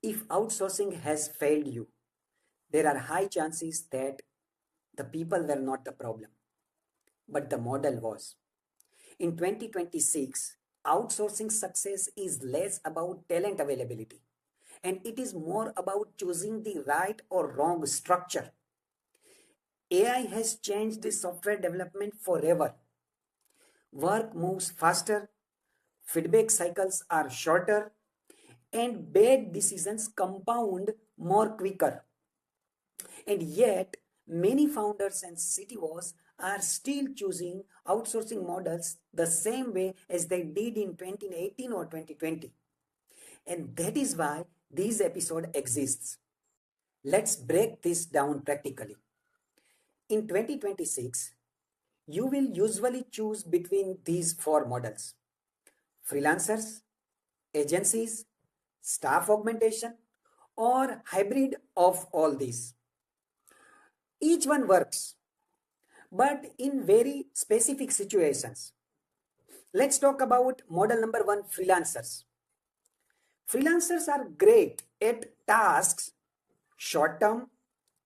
If outsourcing has failed you, there are high chances that the people were not the problem, but the model was. In 2026, outsourcing success is less about talent availability and it is more about choosing the right or wrong structure. AI has changed the software development forever. Work moves faster, feedback cycles are shorter, and bad decisions compound more quicker. And yet, many founders and CTOs are still choosing outsourcing models the same way as they did in 2018 or 2020. And that is why this episode exists. Let's break this down practically. In 2026, you will usually choose between these four models: freelancers, agencies, staff augmentation, or hybrid of all these. Each one works, but in very specific situations. Let's talk about model number one, freelancers. Freelancers are great at tasks short term,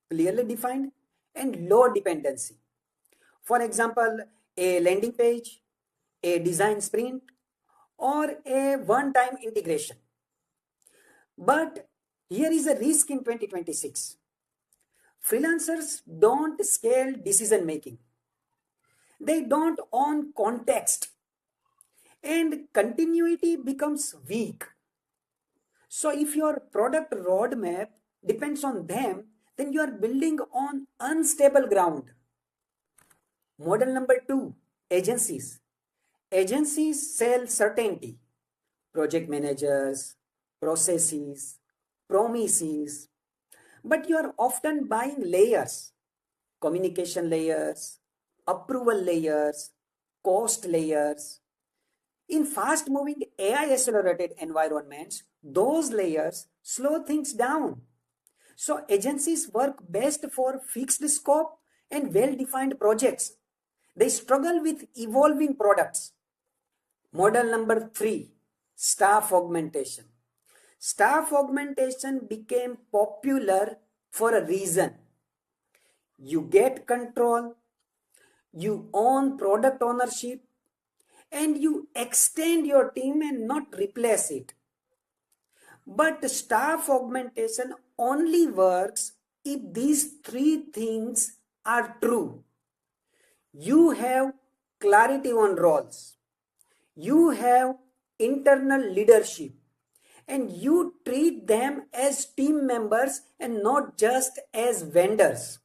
clearly defined, and low dependency. For example, a landing page, a design sprint, or a one time integration. But here is a risk in 2026. Freelancers don't scale decision making. They don't own context and continuity becomes weak. So if your product roadmap depends on them, then you are building on unstable ground. Model number two, agencies. Agencies sell certainty, project managers, processes, promises, but you are often buying layers, communication layers, approval layers, cost layers. In fast moving AI accelerated environments, those layers slow things down. So agencies work best for fixed scope and well defined projects. They struggle with evolving products. Model number three, staff augmentation. Staff augmentation became popular for a reason. You get control, you own product ownership, and you extend your team and not replace it. But staff augmentation only works if these three things are true. You have clarity on roles, you have internal leadership, and you treat them as team members and not just as vendors.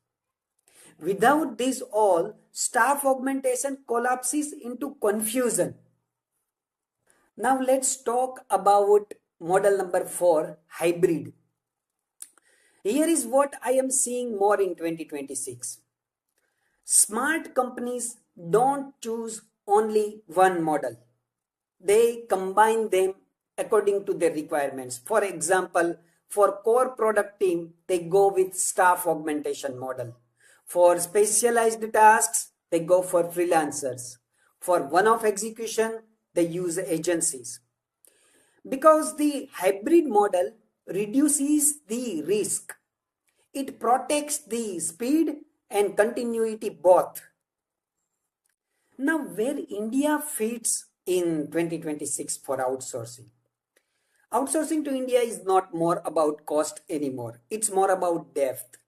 Without this all, staff augmentation collapses into confusion. Now let's talk about model number four, hybrid. Here is what I am seeing more in 2026. Smart companies don't choose only one model. They combine them according to their requirements. For example, for core product team, they go with staff augmentation model. For specialized tasks, they go for freelancers. For one-off execution, they use agencies. Because the hybrid model reduces the risk. It protects the speed and continuity both. Now, where India fits in 2026 for outsourcing? Outsourcing to India is not more about cost anymore. It's more about depth.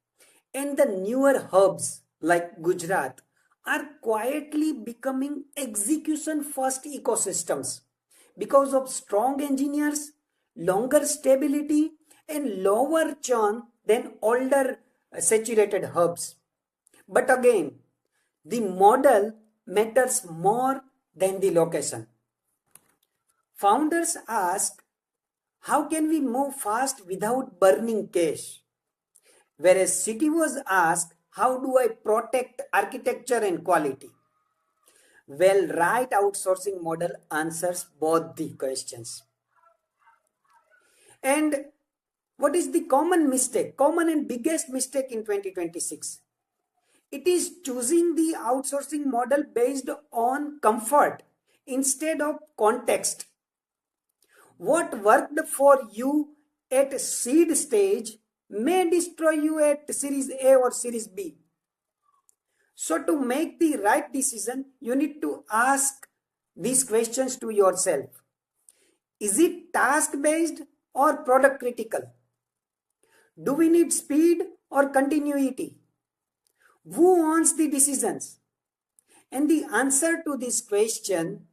And the newer hubs like Gujarat are quietly becoming execution first ecosystems because of strong engineers, longer stability, and lower churn than older saturated hubs. But again, the model matters more than the location. Founders ask, how can we move fast without burning cash? Whereas CTOs ask, how do I protect architecture and quality? Well, right outsourcing model answers both the questions. And what is the common and biggest mistake in 2026? It is choosing the outsourcing model based on comfort instead of context. What worked for you at seed stage may destroy you at series A or series B. So to make the right decision, you need to ask these questions to yourself. Is it task based or product critical? Do we need speed or continuity? Who owns the decisions? And the answer to this question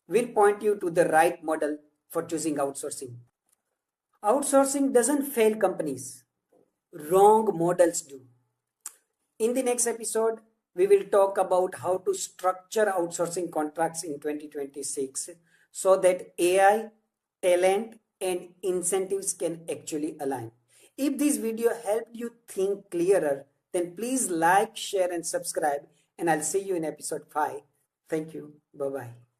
will point you to the right model for choosing outsourcing. Outsourcing doesn't fail companies. Wrong models do. In the next episode, we will talk about how to structure outsourcing contracts in 2026 so that AI, talent, and incentives can actually align. If this video helped you think clearer, then please like, share, and subscribe. And I'll see you in episode 5. Thank you. Bye bye.